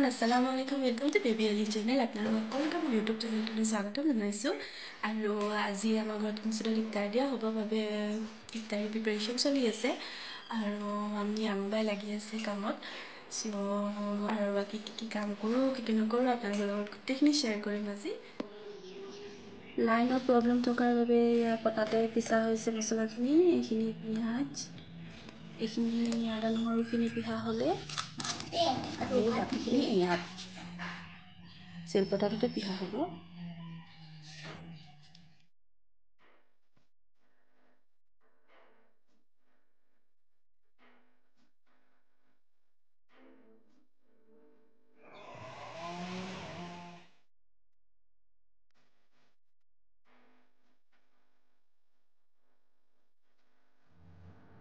Everyone अस्सलाम वालेकुम welcome to baby Ali channel আপোনালোকক মোৰ ইউটিউব চেনেলটোলৈ স্বাগতম জনাইছোঁ আৰু আজি আমাৰ ঘৰত মছজিদত ইফতাৰ দিয়া হ'ব বাবে ইফতাৰী প্ৰিপাৰেশ্যন চলি আছে আৰু আমি আমবাই লাগি আছে কামত আৰু বাকী কি কাম কৰোঁ কি নকৰোঁ আপোনালোকৰ লগত গোটেইখিনি শ্বেয়াৰ কৰিম আজি লাইনৰ প্ৰব্লেম থকাৰ বাবে পটাতে পিছা হৈছে মছলাখিনি এইখিনি পিঁয়াজ এইখিনি আদা নহৰুখিনি পিহা হ'লে আৰু বাকীখিনি ইয়াত শিলপতাটোতে পিহা হ'ব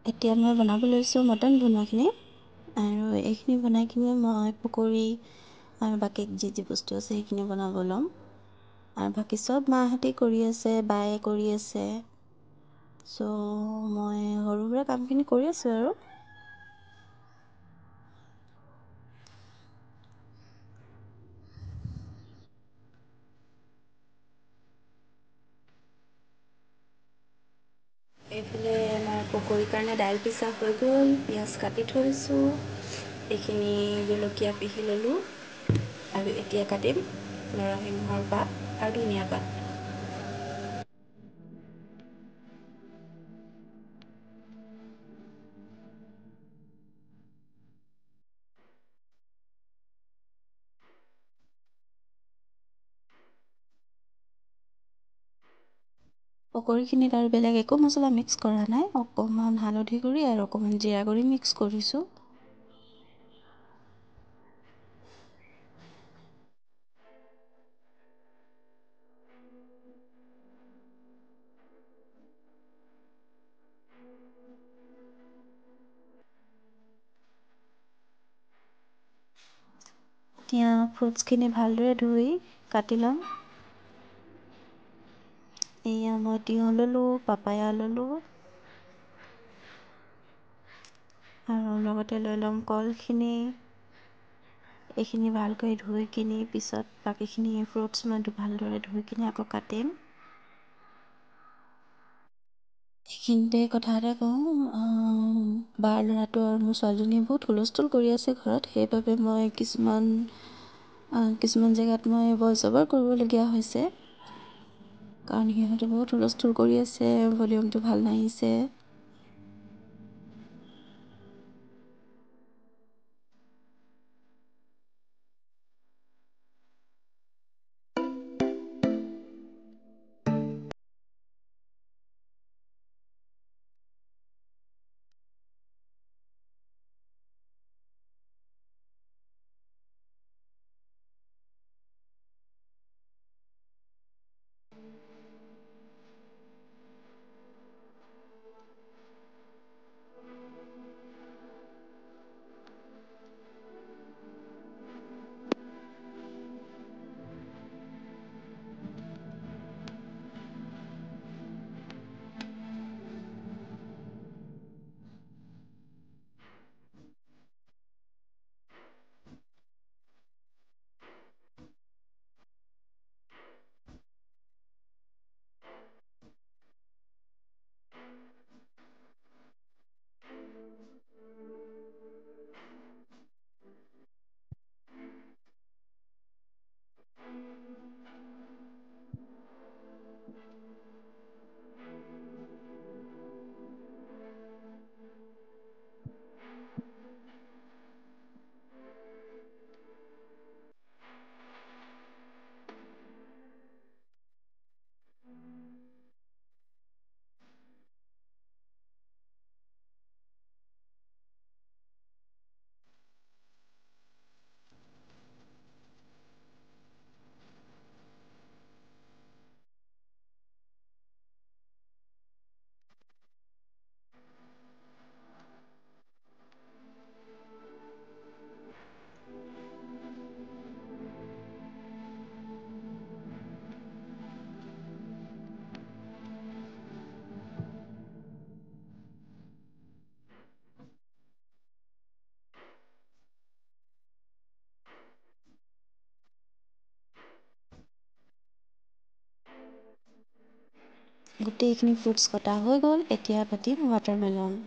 এতিয়া মই বনাব লৈছোঁ মটন বনোৱাখিনি আৰু এইখিনি বনাই কিনে মই পকৰি আৰু বাকী যি বস্তু আছে সেইখিনি বনাব ল'ম আৰু বাকী চব মাহঁতে কৰি আছে বায়ে কৰি আছে চ' মই সৰু সুৰা কামখিনি কৰি আছোঁ আৰু এইফালে আমাৰ পকৰীৰ কাৰণে দাইল পিছা হৈ গ'ল পিঁয়াজ কাটি থৈছোঁ এইখিনি জলকীয়া পিহি ল'লোঁ আৰু এতিয়া কাটিম নৰসিংহৰ পাত আৰু ধনিয়া পাত পকৰীখিনিত আৰু বেলেগ একো মছলা মিক্স কৰা নাই অকণমান হালধি গুড়ি আৰু অকণমান জিৰা গুড়ি মিক্স কৰিছোঁ এতিয়া ফ্ৰুটছখিনি ভালদৰে ধুই কাটি ল'ম এয়া মই তিয়ঁহ ল'লোঁ পাপায়া ল'লোঁ আৰু লগতে লৈ ল'ম কলখিনি এইখিনি ভালকৈ ধুই কিনি পিছত বাকীখিনি ফ্ৰুটছ মই ভালদৰে ধুই কিনি আকৌ কাটিম এইখিনিতে কথা এটা কওঁ বাৰ ল'ৰাটো আৰু মোৰ ছোৱালীজনীয়ে বহুত হুলস্থুল কৰি আছে ঘৰত সেইবাবে মই কিছুমান জেগাত মই ভইচ অভাৰ কৰিবলগীয়া হৈছে কাৰণ সিহঁতে বহুত হুলস্থুল কৰি আছে ভলিউমটো ভাল নাহিছে গোটেইখিনি ফ্ৰুটছ কটা হৈ গ'ল। এতিয়া কাটিম ৱাটাৰমেলন।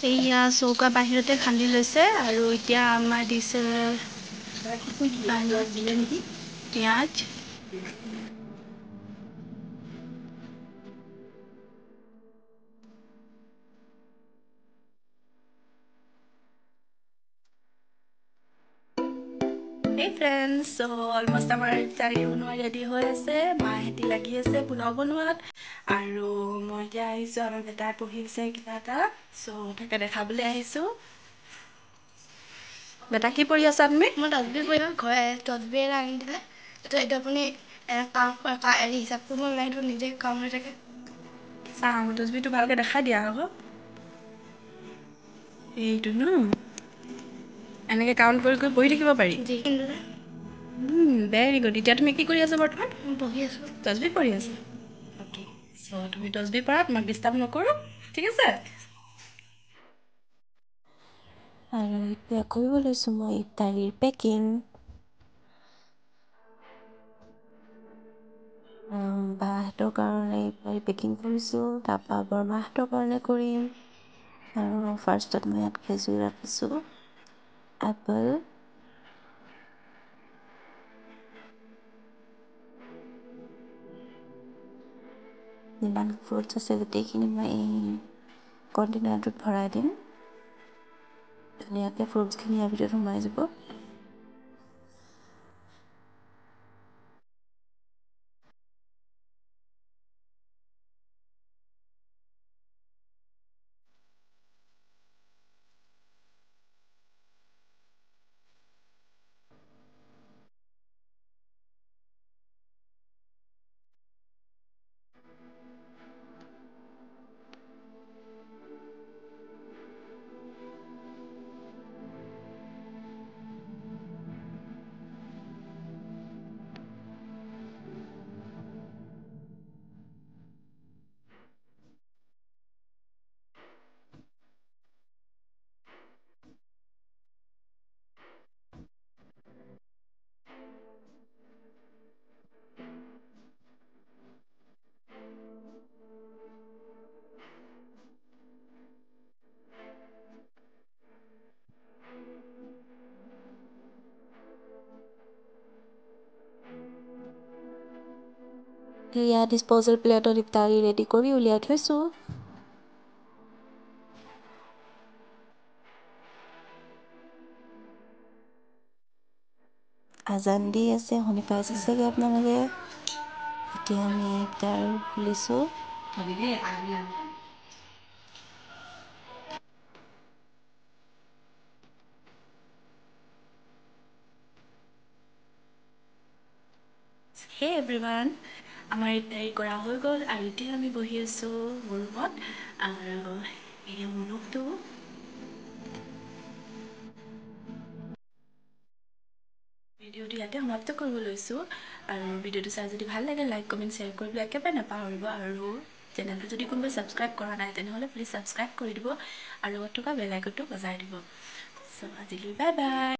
এইয়া চৌকা বাহিৰতে খান্দি লৈছে আৰু এতিয়া আমাৰ দিছে পিঁয়াজ। Hey friends, so almost আমাৰ ইফতাৰী বনোৱা ৰেডি হৈ আছে। মাহেঁতি লাগি আছে পোলাও বনোৱাত আৰু মই এতিয়া আহিছোঁ। আমাৰ বেটাই পঢ়ি আছে কিবা এটা, চ' তাকে দেখাবলৈ আহিছোঁ। বেটা কি পঢ়ি আছা তুমি? মই তচবিৰ পঢ়ি ঘৰে তচবিৰ এটা আনি দিলে, এইটো আপুনি হিচাপটো মই ওলাই নিজে কাম হৈ থাকে। চাওঁ তচবিৰটো ভালকৈ দেখাই দিয়া আকৌ। এইটো ন এনেকৈ কাউণ্ট কৰি কৰি পঢ়ি থাকিব পাৰি। Very good. এতিয়া তুমি কি কৰি আছা বৰ্তমান? পঢ়ি আছোঁ। তচবিৰ পঢ়ি আছা? অ'কে, চ' তুমি তচবিৰ পঢ়া, তোমাক ডিষ্টাৰ্ব নকৰোঁ, ঠিক আছে? আৰু এতিয়া কৰিব লৈছোঁ মই ইফতাৰীৰ পেকিং। বাহঁতৰ কাৰণে ইফতাৰী পেকিং কৰিছোঁ, তাৰপৰা বৰমাহঁতৰ কাৰণে কৰিম। আৰু ফাৰ্ষ্টত মই ইয়াত খেজুৰ ৰাখিছোঁ, এপল, যিমান ফ্ৰুটছ আছে গোটেইখিনি মই এই কণ্টেইনাৰটোত ভৰাই দিম। ধুনীয়াকৈ ফ্ৰুটছখিনি ইয়াৰ ভিতৰত সোমাই যাব। ইয়াত ডিছপ'জেল প্লেটত ইফতাৰী ৰেডি কৰি উলিয়াই থৈছোঁ। আজান দি আছে, শুনি পাইছে চাগে আপোনালোকে। এতিয়া আমি ইফতাৰ খুলিছোঁ। হে এভৰিৱান, আমাৰ ইফতাৰী কৰা হৈ গ'ল আৰু এতিয়া আমি বহি আছোঁ মোৰ ৰুমত আৰু এই মোৰ ৰুমটো। ভিডিঅ'টো ইয়াতে সমাপ্ত কৰিব লৈছোঁ আৰু ভিডিঅ'টো চাই যদি ভাল লাগে লাইক কমেণ্ট শ্বেয়াৰ কৰিবলৈ একেবাৰে নাপাহৰিব আৰু চেনেলটো যদি কোনোবাই ছাবস্ক্ৰাইব কৰা নাই তেনেহ'লে প্লিজ ছাবস্ক্ৰাইব কৰি দিব আৰু লগত থকা বেল আইকনটো বজাই দিব। চ' আজিলৈ বাই বাই।